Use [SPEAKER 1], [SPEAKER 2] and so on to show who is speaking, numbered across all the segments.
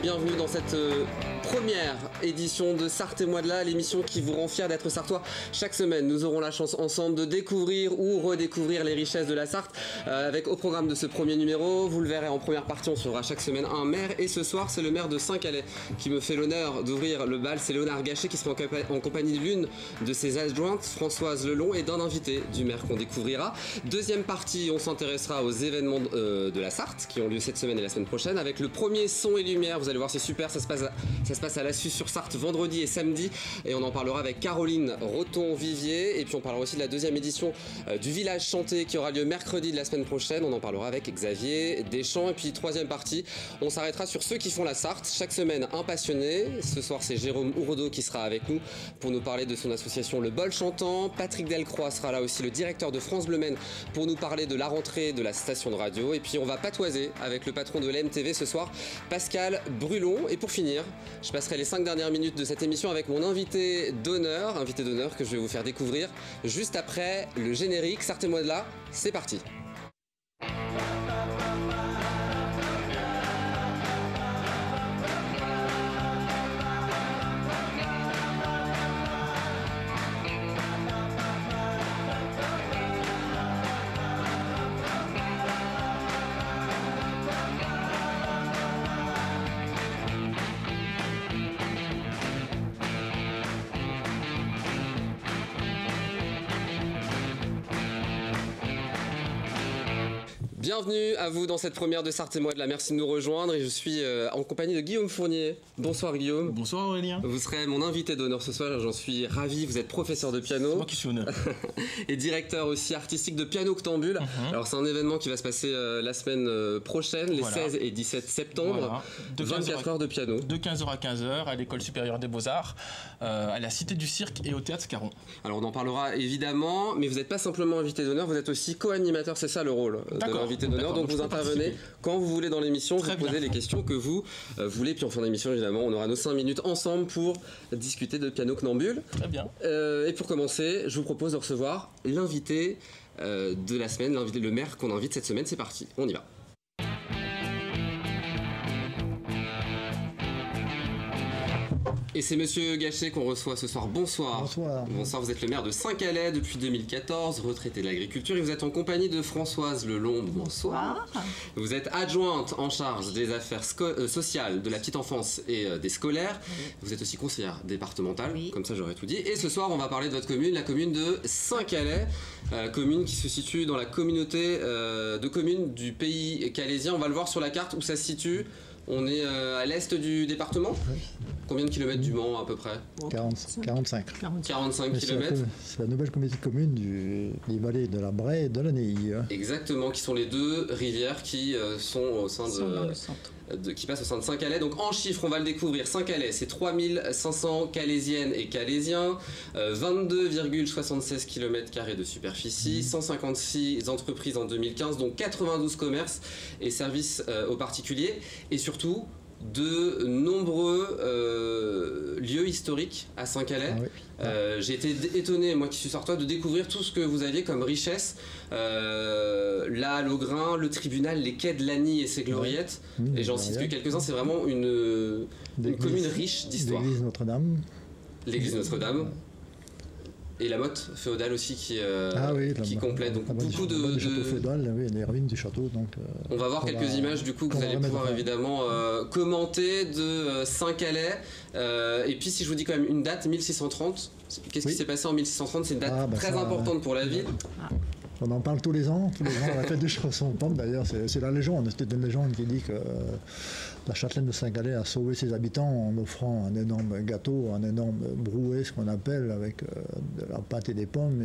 [SPEAKER 1] bienvenue dans cette première édition de Sarthe et moi de là, l'émission qui vous rend fiers d'être sartois. Chaque semaine, nous aurons la chance ensemble de découvrir ou redécouvrir les richesses de la Sarthe avec au programme de ce premier numéro. Vous le verrez en première partie, on suivra chaque semaine un maire et ce soir, c'est le maire de Saint-Calais qui me fait l'honneur d'ouvrir le bal. C'est Léonard Gachet qui sera en compagnie d'une de ses adjointes, Françoise Lelon, et d'un invité du maire qu'on découvrira. Deuxième partie, on s'intéressera aux événements de la Sarthe qui ont lieu cette semaine et la semaine prochaine avec le premier son et lumière. Vous allez voir, c'est super, ça se passe à la Suisse sur Sarthe vendredi et samedi et on en parlera avec Caroline Roton-Vivier et puis on parlera aussi de la deuxième édition du village chanté qui aura lieu mercredi de la semaine prochaine. On en parlera avec Xavier Deschamps et puis troisième partie, on s'arrêtera sur ceux qui font la Sarthe. Chaque semaine, un passionné. Ce soir, c'est Jérôme Ourdeau qui sera avec nous pour nous parler de son association Le Bol Chantant. Patrick Delcroix sera là aussi, le directeur de France Bleu Maine, pour nous parler de la rentrée de la station de radio. Et puis on va patoiser avec le patron de l'MTV ce soir, Pascal Brulon. Et pour finir, je passerai les 5 dernières minutes de cette émission avec mon invité d'honneur que je vais vous faire découvrir juste après le générique. Sarthe et moi de là, c'est parti. Bienvenue à vous dans cette première de Sarthe et moi de là. Merci de nous rejoindre et je suis en compagnie de Guillaume Fournier. Bonsoir Guillaume.
[SPEAKER 2] Bonsoir Aurélien.
[SPEAKER 1] Vous serez mon invité d'honneur ce soir, j'en suis ravi. Vous êtes professeur de piano.
[SPEAKER 2] C'est moi qui suis honneur.
[SPEAKER 1] Et directeur aussi artistique de Piano Octambule. Alors c'est un événement qui va se passer la semaine prochaine, les 16 et 17 septembre. De 24 heures de piano.
[SPEAKER 2] De 15h à 15h à l'école supérieure des Beaux-Arts, à la Cité du Cirque et au Théâtre Scarron.
[SPEAKER 1] Alors on en parlera évidemment, mais vous n'êtes pas simplement invité d'honneur, vous êtes aussi co-animateur, c'est ça le rôle de l'invité d'honneur. Donc vous intervenez quand vous voulez dans l'émission, vous posez les questions que vous voulez, puis en fin d'émission évidemment on aura nos 5 minutes ensemble pour discuter de Piano Octambule.
[SPEAKER 2] Très bien.
[SPEAKER 1] Et pour commencer, je vous propose de recevoir l'invité de la semaine, le maire qu'on invite cette semaine. C'est parti, on y va. Et c'est Monsieur Gachet qu'on reçoit ce soir. Bonsoir.
[SPEAKER 3] Bonsoir.
[SPEAKER 1] Bonsoir, vous êtes le maire de Saint-Calais depuis 2014, retraité de l'agriculture, et vous êtes en compagnie de Françoise Lelon. Bonsoir. Vous êtes adjointe en charge des affaires sociales, de la petite enfance et des scolaires. Vous êtes aussi conseillère départementale, comme ça j'aurais tout dit. Et ce soir, on va parler de votre commune, la commune de Saint-Calais, commune qui se situe dans la communauté de communes du pays calaisien. On va le voir sur la carte où ça se situe. On est à l'est du département. Combien de kilomètres du Mans à peu près?
[SPEAKER 3] 45.
[SPEAKER 1] 45 kilomètres.
[SPEAKER 3] C'est la nouvelle communauté de communes des vallées de la Braie et de la Neille.
[SPEAKER 1] Exactement, qui sont les deux rivières qui sont au sein qui passent au sein de Saint-Calais. Donc en chiffres, on va le découvrir. Saint-Calais, c'est 3500 calaisiennes et calaisiens, 22,76 km² de superficie, 156 entreprises en 2015, donc 92 commerces et services aux particuliers, et surtout de nombreux lieux historiques à Saint-Calais. J'ai été étonné, moi qui suis sartois, de découvrir tout ce que vous aviez comme richesse. Là, Logrin, le tribunal, les quais de Lagny et ses gloriettes. Et j'en cite que quelques-uns. C'est vraiment une commune riche d'histoire.
[SPEAKER 3] L'église Notre-Dame.
[SPEAKER 1] L'église Notre-Dame. Et la motte féodale aussi qui complète. Donc beaucoup de
[SPEAKER 3] château féodal, les ruines du château. Donc,
[SPEAKER 1] on va voir quelques images du coup que vous allez pouvoir évidemment commenter de Saint-Calais. Et puis si je vous dis quand même une date, 1630, qu'est-ce qui s'est passé en 1630? C'est une date très importante pour la ville.
[SPEAKER 3] On en parle tous les ans à la fête de Chausson-Pompe d'ailleurs, c'est la légende, c'est une légende qui dit que la châtelaine de Saint-Calais a sauvé ses habitants en offrant un énorme gâteau, un énorme brouet, ce qu'on appelle, avec de la pâte et des pommes,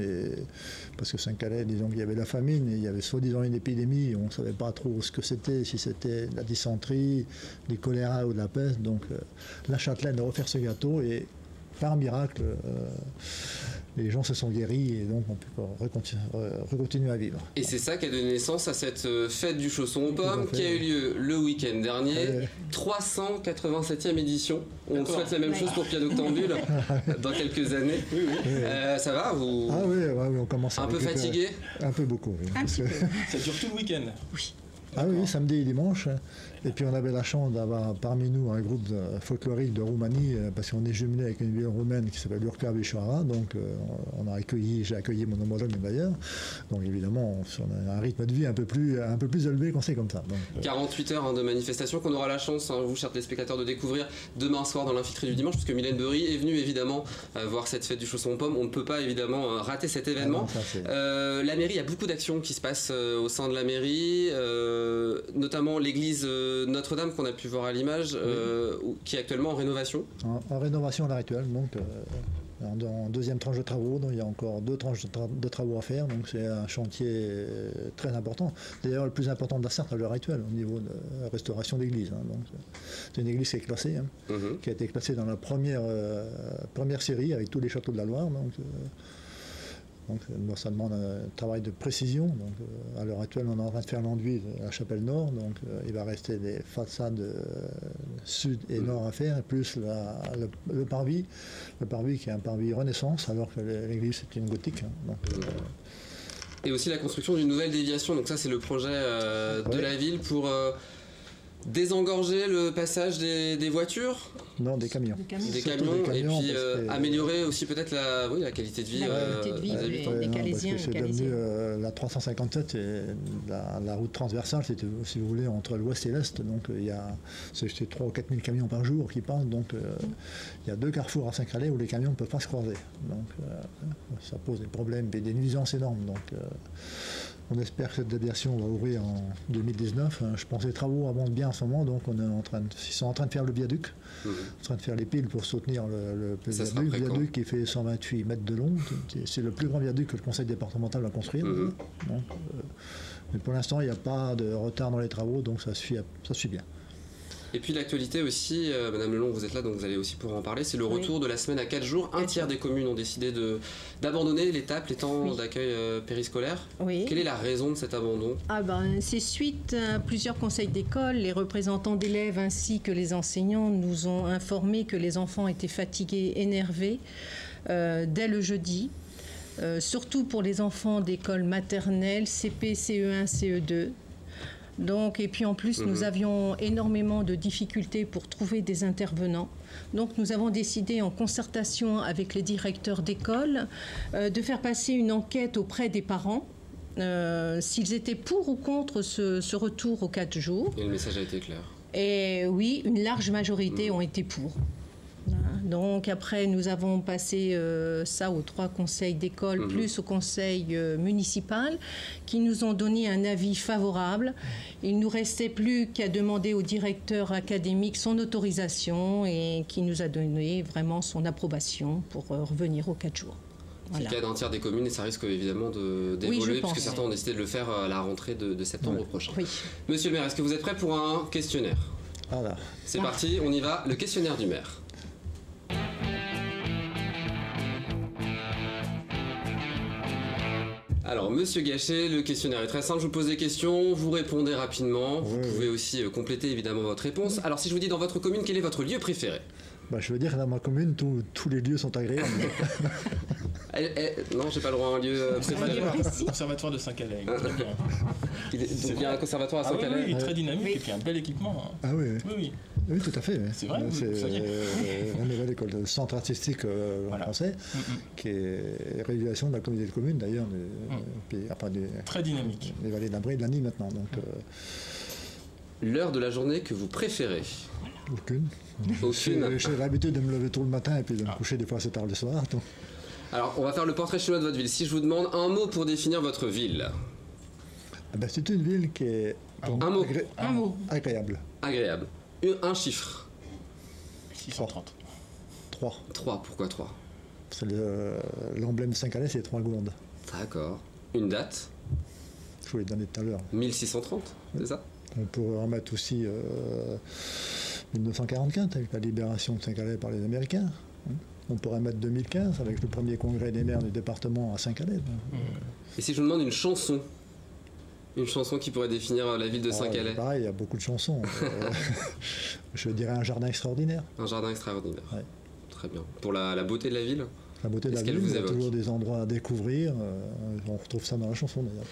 [SPEAKER 3] parce que Saint-Calais, disons qu'il y avait la famine, et il y avait soi-disant une épidémie, on ne savait pas trop ce que c'était, si c'était la dysenterie, du choléra ou de la peste, donc la châtelaine a offert ce gâteau, et par miracle, les gens se sont guéris et donc on peut continuer à vivre.
[SPEAKER 1] Et c'est ça qui a donné naissance à cette fête du chausson aux pommes qui a eu lieu le week-end dernier, 387e édition. On souhaite la même chose pour Piano Octambule dans quelques années. Ça va vous...
[SPEAKER 3] Ah oui, on commence à
[SPEAKER 1] un peu fatigué?
[SPEAKER 3] Un peu beaucoup. Oui.
[SPEAKER 2] Ça dure tout le week-end.
[SPEAKER 4] Oui.
[SPEAKER 3] Ah oui, samedi et dimanche. Et puis on avait la chance d'avoir parmi nous un groupe folklorique de Roumanie, parce qu'on est jumelé avec une ville roumaine qui s'appelle Urca Vișoara. Donc j'ai accueilli mon homologue d'ailleurs. Donc évidemment, on a un rythme de vie un peu plus élevé quand c'est comme ça. Donc,
[SPEAKER 1] 48 heures de manifestation qu'on aura la chance, vous chers téléspectateurs, de découvrir demain soir dans l'Amphitré du dimanche, puisque Mylène Bery est venue évidemment voir cette fête du chausson aux pommes. On ne peut pas évidemment rater cet événement. La mairie, il y a beaucoup d'actions qui se passent au sein de la mairie, notamment l'église Notre-Dame qu'on a pu voir à l'image, qui est actuellement en rénovation.
[SPEAKER 3] En rénovation à l'heure actuelle, donc en deuxième tranche de travaux, donc il y a encore 2 tranches de travaux à faire, donc c'est un chantier très important. D'ailleurs le plus important de la Sarthe à l'heure actuelle au niveau de la restauration d'église. Donc c'est une église qui est classée, qui a été classée dans la première série avec tous les châteaux de la Loire. Donc ça demande un travail de précision. Donc, à l'heure actuelle, on est en train de faire l'enduit de la chapelle nord. Donc il va rester des façades sud et nord à faire, plus le parvis. Le parvis qui est un parvis Renaissance, alors que l'église c'est une gothique.
[SPEAKER 1] Et aussi la construction d'une nouvelle déviation. Donc ça c'est le projet de la ville pour désengorger le passage des voitures.
[SPEAKER 3] Non, des camions.
[SPEAKER 1] Des camions et puis améliorer aussi peut-être la qualité de vie,
[SPEAKER 3] des Calaisiens. C'est devenu la 357 et la route transversale, c'était, si vous voulez, entre l'ouest et l'est. Donc c'est 3 ou 4 000 camions par jour qui passent. Donc il y a 2 carrefours à Saint-Calais où les camions ne peuvent pas se croiser. Donc ça pose des problèmes et des nuisances énormes. Donc on espère que cette déviation va ouvrir en 2019. Je pense que les travaux avancent bien en ce moment, donc ils sont en train de faire le viaduc, en train de faire les piles pour soutenir le viaduc qui fait 128 mètres de long. C'est le plus grand viaduc que le conseil départemental va construire. Mais pour l'instant, il n'y a pas de retard dans les travaux, donc ça suit bien.
[SPEAKER 1] Et puis l'actualité aussi, Madame Lelong, vous êtes là, donc vous allez aussi pouvoir en parler, c'est le retour de la semaine à 4 jours. Un tiers des communes ont décidé d'abandonner l'étape, les temps d'accueil périscolaire. Quelle est la raison de cet abandon ?
[SPEAKER 4] C'est suite à plusieurs conseils d'école. Les représentants d'élèves ainsi que les enseignants nous ont informé que les enfants étaient fatigués, énervés dès le jeudi. Surtout pour les enfants d'école maternelle, CP, CE1, CE2. Donc, et puis en plus, nous avions énormément de difficultés pour trouver des intervenants. Donc nous avons décidé, en concertation avec les directeurs d'école, de faire passer une enquête auprès des parents, s'ils étaient pour ou contre ce retour aux 4 jours.
[SPEAKER 1] Et le message a été clair.
[SPEAKER 4] Et oui, une large majorité ont été pour. Donc après, nous avons passé ça aux 3 conseils d'école, plus au conseil municipal, qui nous ont donné un avis favorable. Il ne nous restait plus qu'à demander au directeur académique son autorisation et qui nous a donné vraiment son approbation pour revenir aux 4 jours.
[SPEAKER 1] C'est le cas d'un tiers des communes et ça risque évidemment d'évoluer, puisque certains ont décidé de le faire à la rentrée de septembre prochain.
[SPEAKER 4] Oui.
[SPEAKER 1] Monsieur le maire, est-ce que vous êtes prêt pour un questionnaire ?
[SPEAKER 3] Voilà.
[SPEAKER 1] C'est parti, on y va, le questionnaire du maire. Alors, Monsieur Gachet, le questionnaire est très simple. Je vous pose des questions, vous répondez rapidement. Vous pouvez aussi compléter évidemment votre réponse. Alors, si je vous dis dans votre commune, quel est votre lieu préféré ?
[SPEAKER 3] Je veux dire que dans ma commune, tous les lieux sont agréables.
[SPEAKER 1] Non, j'ai pas le droit à un lieu préféré.
[SPEAKER 2] Le conservatoire de Saint-Calais.
[SPEAKER 1] Il y a un conservatoire à Saint-Calais.
[SPEAKER 2] Oui, très dynamique et puis un bel équipement.
[SPEAKER 3] Ah oui. Oui, tout à fait.
[SPEAKER 2] C'est vrai,
[SPEAKER 3] c'est la nouvelle école, le centre artistique français, qui est réalisation de la communauté de communes d'ailleurs,
[SPEAKER 2] très dynamique.
[SPEAKER 3] Les vallées d'Abré et de l'Annie maintenant. Donc,
[SPEAKER 1] l'heure de la journée que vous préférez ?
[SPEAKER 3] Aucune. J'ai l'habitude de me lever tôt le matin et puis de me coucher des fois assez tard le soir. Donc.
[SPEAKER 1] Alors, on va faire le portrait chinois de votre ville. Si je vous demande un mot pour définir votre ville ?
[SPEAKER 3] C'est une ville qui est
[SPEAKER 1] un mot.
[SPEAKER 3] Agréable.
[SPEAKER 1] Agréable. Un chiffre.
[SPEAKER 2] 630.
[SPEAKER 3] 3.
[SPEAKER 1] 3, pourquoi 3 ?
[SPEAKER 3] C'est l'emblème de Saint-Calais, c'est 3 gourdes.
[SPEAKER 1] D'accord. Une date ?
[SPEAKER 3] Je vous l'ai donné tout à l'heure.
[SPEAKER 1] 1630, c'est ça ?
[SPEAKER 3] On pourrait en mettre aussi 1944, avec la libération de Saint-Calais par les Américains. On pourrait mettre 2015, avec le premier congrès des maires du département à Saint-Calais.
[SPEAKER 1] Et si je vous demande une chanson ? Une chanson qui pourrait définir la ville de Saint-Calais.
[SPEAKER 3] Pareil, il y a beaucoup de chansons. Je dirais un jardin extraordinaire.
[SPEAKER 1] Un jardin extraordinaire.
[SPEAKER 3] Ouais.
[SPEAKER 1] Très bien. Pour la beauté de la ville ?
[SPEAKER 3] La beauté de la ville, il y a toujours des endroits à découvrir. On retrouve ça dans la chanson d'ailleurs.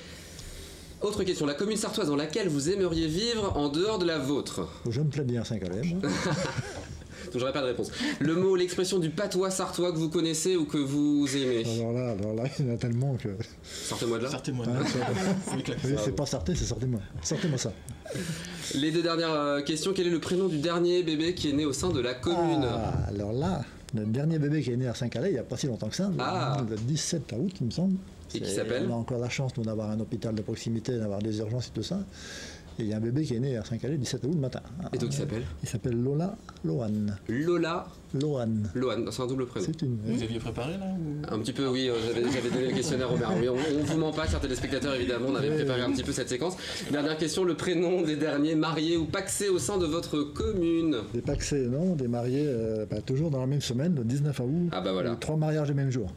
[SPEAKER 1] Autre question, la commune sartoise dans laquelle vous aimeriez vivre en dehors de la vôtre?
[SPEAKER 3] Je me plais bien à Saint-Calais. Moi.
[SPEAKER 1] Donc j'aurais pas de réponse. Le mot, l'expression du patois sartois que vous connaissez ou que vous aimez?
[SPEAKER 3] Alors là, il y en a tellement que...
[SPEAKER 1] Sortez-moi de là.
[SPEAKER 2] Sortez-moi de
[SPEAKER 3] Hein,
[SPEAKER 2] là.
[SPEAKER 3] oui, c'est pas sortez, c'est sortez-moi. Sortez-moi ça.
[SPEAKER 1] Les deux dernières questions, quel est le prénom du dernier bébé qui est né au sein de la commune?
[SPEAKER 3] Alors là, le dernier bébé qui est né à Saint-Calais, il n'y a pas si longtemps que ça, le 17 août, il me semble.
[SPEAKER 1] Et qui s'appelle?
[SPEAKER 3] On a encore la chance, nous, d'avoir un hôpital de proximité, d'avoir des urgences et tout ça. Et il y a un bébé qui est né à Saint-Calais le 17 août le matin.
[SPEAKER 1] Et donc il s'appelle?
[SPEAKER 3] Il s'appelle Lola Lohan.
[SPEAKER 1] Lola
[SPEAKER 3] Lohan.
[SPEAKER 1] Lohan, c'est un double prénom.
[SPEAKER 3] C'est une...
[SPEAKER 2] Vous aviez préparé là ou...
[SPEAKER 1] Un petit peu, oui, j'avais donné le questionnaire Robert. Oui, on vous ment pas, chers téléspectateurs, évidemment, on avait préparé un petit peu cette séquence. Dernière question, le prénom des derniers mariés ou pacsés au sein de votre commune?
[SPEAKER 3] Des pacsés, non, des mariés, toujours dans la même semaine, le 19 août.
[SPEAKER 1] Ah bah voilà.
[SPEAKER 3] 3 mariages le même jour.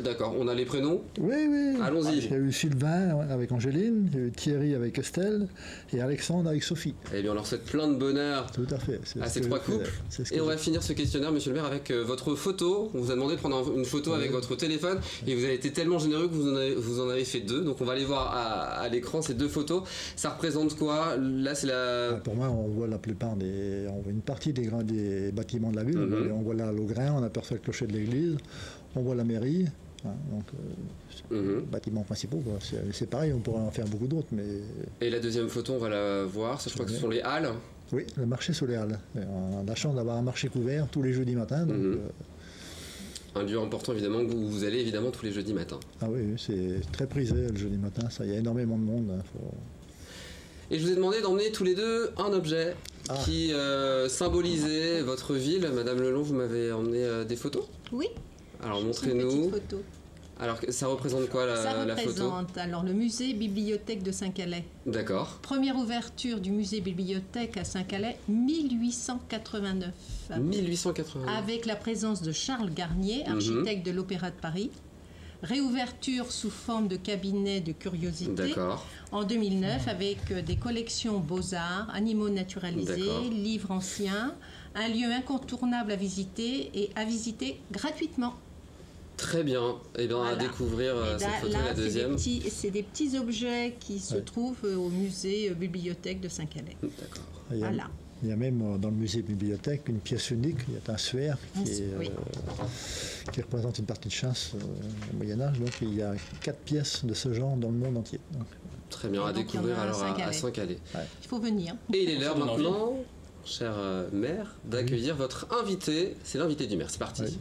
[SPEAKER 1] D'accord, on a les prénoms?
[SPEAKER 3] Oui, oui.
[SPEAKER 1] Allons-y.
[SPEAKER 3] Il y a eu Sylvain avec Angéline, il y a eu Thierry avec Estelle et Alexandre avec Sophie.
[SPEAKER 1] Eh bien, on leur souhaite plein de bonheur
[SPEAKER 3] Tout à fait.
[SPEAKER 1] à ces trois couples. Et on va finir ce questionnaire, monsieur le maire, avec votre photo. On vous a demandé de prendre une photo avec votre téléphone et vous avez été tellement généreux que vous en avez fait 2. Donc on va aller voir à l'écran ces 2 photos. Ça représente quoi? Là, c'est la...
[SPEAKER 3] Pour moi, on voit la plupart on voit une partie des bâtiments de la ville. On voit là Logrin, on aperçoit le clocher de l'église, on voit la mairie. Donc, bâtiments principaux, quoi. C'est pareil, on pourrait en faire beaucoup d'autres. Mais...
[SPEAKER 1] Et la deuxième photo, on va la voir. Ça, je crois que ce sont les halles.
[SPEAKER 3] Oui, le marché sous les halles. On a la chance d'avoir un marché couvert tous les jeudis matins. Donc,
[SPEAKER 1] un lieu important, évidemment, où vous allez évidemment tous les jeudis matins.
[SPEAKER 3] Ah oui, c'est très prisé le jeudi matin. Il y a énormément de monde.
[SPEAKER 1] Et je vous ai demandé d'emmener tous les deux un objet qui symbolisait votre ville. Madame Lelon, vous m'avez emmené des photos?
[SPEAKER 4] Oui.
[SPEAKER 1] Alors montrez-nous.
[SPEAKER 4] Petite photo.
[SPEAKER 1] Alors ça représente quoi la photo?
[SPEAKER 4] Ça représente alors le musée bibliothèque de Saint-Calais.
[SPEAKER 1] D'accord.
[SPEAKER 4] Première ouverture du musée bibliothèque à Saint-Calais, 1889.
[SPEAKER 1] 1889.
[SPEAKER 4] Avec la présence de Charles Garnier, architecte de l'Opéra de Paris. Réouverture sous forme de cabinet de curiosités en 2009 avec des collections beaux-arts, animaux naturalisés, livres anciens, un lieu incontournable à visiter et à visiter gratuitement.
[SPEAKER 1] Très bien. Et bien à découvrir cette photo, la deuxième.
[SPEAKER 4] C'est des petits objets qui se trouvent au musée bibliothèque de Saint-Calais.
[SPEAKER 1] D'accord.
[SPEAKER 4] Voilà.
[SPEAKER 3] Il y a même dans le musée bibliothèque une pièce unique, il y a un suaire qui représente une partie de chasse au Moyen-Âge. Donc il y a 4 pièces de ce genre dans le monde entier. Donc,
[SPEAKER 1] très bien, à découvrir alors à Saint-Calais.
[SPEAKER 4] Il faut venir.
[SPEAKER 1] Et il est l'heure maintenant, cher maire, d'accueillir votre invité. C'est l'invité du maire, c'est parti. Oui.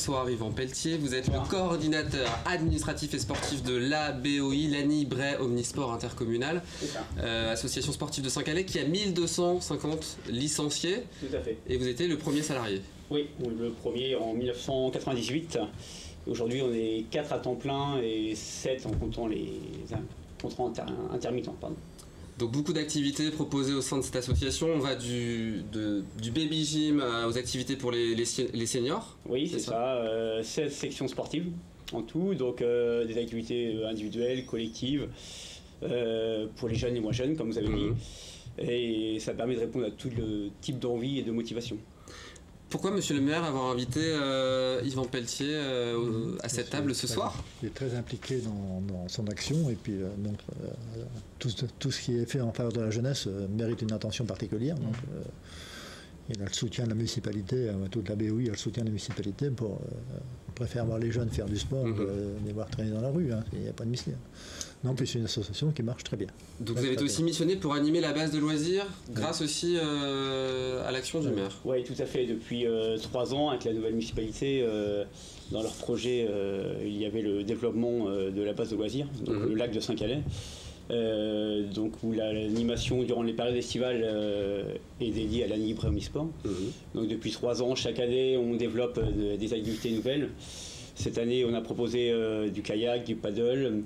[SPEAKER 1] Bonsoir Yvan Pelletier, vous êtes le coordinateur administratif et sportif de l'ABOI, l'ANI Bray Omnisport Intercommunal, association sportive de Saint-Calais qui a 1250 licenciés.
[SPEAKER 5] Tout à fait.
[SPEAKER 1] Et vous étiez le premier salarié.
[SPEAKER 5] Oui, le premier en 1998. Aujourd'hui on est 4 à temps plein et 7 en comptant les contrats intermittents. Pardon.
[SPEAKER 1] Donc beaucoup d'activités proposées au sein de cette association. On va du baby gym aux activités pour les seniors.
[SPEAKER 5] Oui, c'est ça. 16 sections sportives en tout, donc des activités individuelles, collectives, pour les jeunes et moins jeunes, comme vous avez dit. Et ça permet de répondre à tout le type d'envie et de motivation.
[SPEAKER 1] Pourquoi, monsieur le maire, avoir invité Yvan Pelletier à cette table ce soir?
[SPEAKER 3] Il est très impliqué dans son action et puis donc, tout ce qui est fait en faveur de la jeunesse mérite une attention particulière. Donc, il a le soutien de la municipalité, toute la BOI a le soutien de la municipalité pour préférer voir les jeunes faire du sport que les voir traîner dans la rue. Hein, il n'y a pas de mystère. Non, puis c'est une association qui marche très bien.
[SPEAKER 1] Donc vous avez été aussi missionné pour animer la base de loisirs grâce aussi à l'action du maire.
[SPEAKER 5] Oui, tout à fait. Depuis 3 ans, avec la nouvelle municipalité, dans leur projet, il y avait le développement de la base de loisirs, donc le lac de Saint-Calais. Donc où l'animation durant les périodes estivales est dédiée à l'ANI Bray Omnisport. Donc depuis 3 ans, chaque année, on développe des activités nouvelles. Cette année, on a proposé du kayak, du paddle,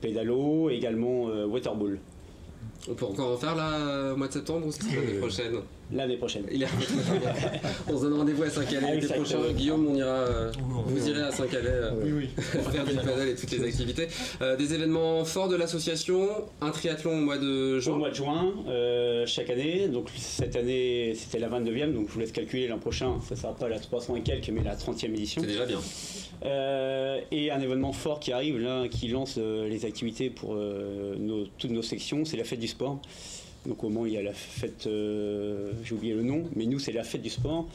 [SPEAKER 5] pédalo, également waterball.
[SPEAKER 1] On peut encore en faire là au mois de septembre ou c'est l'année prochaine?
[SPEAKER 5] L'année prochaine.
[SPEAKER 1] On se donne rendez-vous à Saint-Calais l'été prochain. Guillaume, on ira, vous irez à Saint-Calais faire du paddle et toutes les activités. Des événements forts de l'association, un triathlon au mois de juin.
[SPEAKER 5] Au mois de juin, chaque année. Donc cette année, c'était la 29e, donc je vous laisse calculer l'an prochain. Ça ne sera pas la 300 et quelques, mais la 30e édition.
[SPEAKER 1] C'est déjà bien.
[SPEAKER 5] Et un événement fort qui arrive, là, qui lance les activités pour toutes nos sections, c'est la fête du sport. Donc au moment il y a la fête, j'ai oublié le nom, mais nous c'est la fête du sport,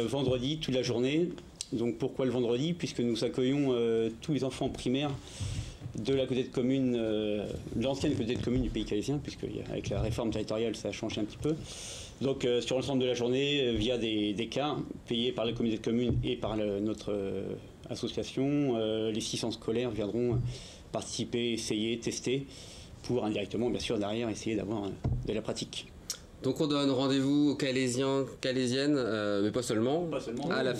[SPEAKER 5] vendredi toute la journée. Donc pourquoi le vendredi? Puisque nous accueillons tous les enfants primaires de la communauté de communes, l'ancienne communauté de communes du pays calésien, puisque avec la réforme territoriale ça a changé un petit peu. Donc sur l'ensemble de la journée, via des cas payés par la communauté de communes et par notre association, les 600 scolaires viendront participer, essayer, tester, pour indirectement, bien sûr, derrière, essayer d'avoir de la pratique.
[SPEAKER 1] Donc on donne rendez-vous aux Calésiens, Calésiennes, mais pas seulement, à la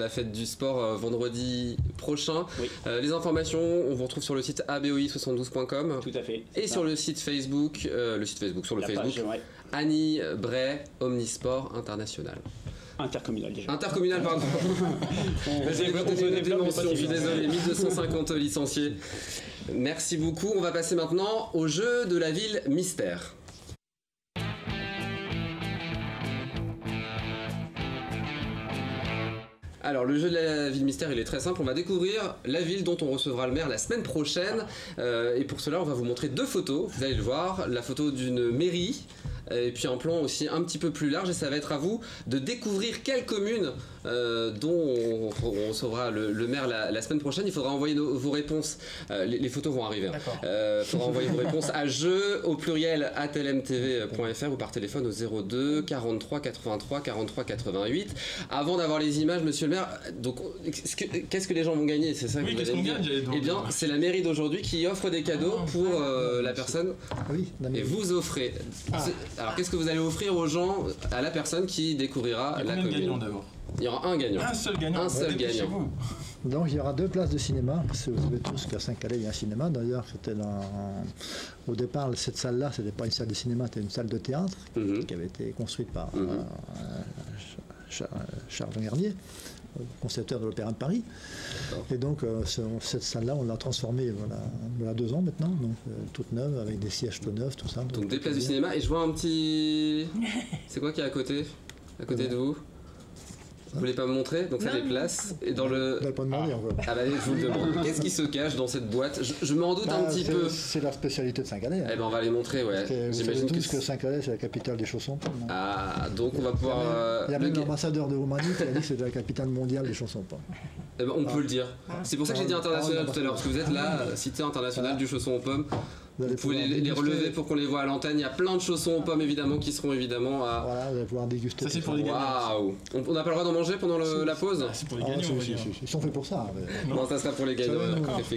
[SPEAKER 1] fête du sport vendredi prochain.
[SPEAKER 5] Oui.
[SPEAKER 1] Les informations, on vous retrouve sur le site aboi72.com.
[SPEAKER 5] Tout à fait.
[SPEAKER 1] Et sur le site Facebook, sur le Facebook,
[SPEAKER 5] page, ouais.
[SPEAKER 1] Annie Bray, Omnisport International.
[SPEAKER 5] Intercommunal déjà.
[SPEAKER 1] Intercommunal, pardon.
[SPEAKER 5] Je
[SPEAKER 1] suis désolé, 1250 licenciés. Merci beaucoup. On va passer maintenant au jeu de la ville mystère. Alors le jeu de la ville mystère il est très simple, on va découvrir la ville dont on recevra le maire la semaine prochaine et pour cela on va vous montrer deux photos, vous allez le voir, la photo d'une mairie et puis un plan aussi un petit peu plus large et ça va être à vous de découvrir quelle commune dont on recevra le maire la semaine prochaine. Il faudra envoyer vos réponses, les photos vont arriver, il faudra envoyer vos réponses à jeu au pluriel @lmtv.fr ou par téléphone au 02 43 83 43 88. Avant d'avoir les images, monsieur le maire, donc qu'est-ce que les gens vont gagner, c'est ça que vous allez me dire? Eh bien c'est la mairie d'aujourd'hui qui offre des cadeaux pour la personne et vous offrez. Alors qu'est-ce que vous allez offrir aux gens, à la personne qui découvrira la commune? Il y aura un gagnant.
[SPEAKER 2] Un seul gagnant.
[SPEAKER 1] Un seul gagnant.
[SPEAKER 3] Donc il y aura 2 places de cinéma, parce que vous savez tous qu'à Saint-Calais il y a un cinéma. D'ailleurs, au départ, cette salle-là, ce n'était pas une salle de cinéma, c'était une salle de théâtre qui avait été construite par Charles Garnier, concepteur de l'Opéra de Paris. Et donc cette salle-là, on l'a transformée voilà 2 ans maintenant, donc toute neuve, avec des sièges tout neufs, tout ça.
[SPEAKER 1] Donc des places du cinéma, et je vois un petit... C'est quoi qui est à côté de vous? Vous voulez pas me montrer? Donc ça, les places. Et dans le...
[SPEAKER 3] Vous n'avez pas demandé encore.
[SPEAKER 1] Ah bah je vous le demande. Qu'est-ce qui se cache dans cette boîte? Je m'en doute un petit peu.
[SPEAKER 3] C'est la spécialité de Saint-Calais.
[SPEAKER 1] Eh ben on va les montrer, ouais.
[SPEAKER 3] Vous savez tous que Saint-Calais c'est la capitale des chaussons.
[SPEAKER 1] Ah, donc on va pouvoir...
[SPEAKER 3] Il y a même l'ambassadeur de Roumanie qui a dit que c'était la capitale mondiale des chaussons.
[SPEAKER 1] Eh ben on peut le dire. C'est pour ça que j'ai dit international tout à l'heure, parce que vous êtes la cité internationale du chausson aux pommes. Vous pouvez les relever pour qu'on les voit à l'antenne. Il y a plein de chaussons aux pommes évidemment qui seront évidemment à...
[SPEAKER 3] Voilà, vous allez pouvoir déguster.
[SPEAKER 2] Ça c'est pour les gagnants.
[SPEAKER 1] Waouh. On n'a pas le droit d'en manger pendant la pause?
[SPEAKER 2] C'est pour les gagnants.
[SPEAKER 3] Ils sont faits pour ça.
[SPEAKER 1] Non, ça sera pour les gagnants.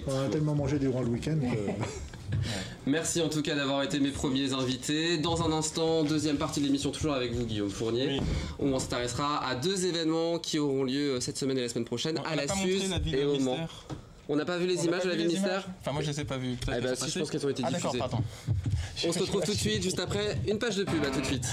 [SPEAKER 3] On a tellement mangé durant le week-end que...
[SPEAKER 1] Merci en tout cas d'avoir été mes premiers invités. Dans un instant, deuxième partie de l'émission, toujours avec vous Guillaume Fournier. Oui. On s'intéressera à 2 événements qui auront lieu cette semaine et la semaine prochaine à la Suze et au Mans. On n'a pas vu les images de la ville mystère?
[SPEAKER 2] Enfin moi je les ai pas vues.
[SPEAKER 1] Eh ben si, je pense qu'elles ont été diffusées.
[SPEAKER 2] D'accord, pardon.
[SPEAKER 1] On se retrouve tout de suite, juste après une page de pub, à tout de suite.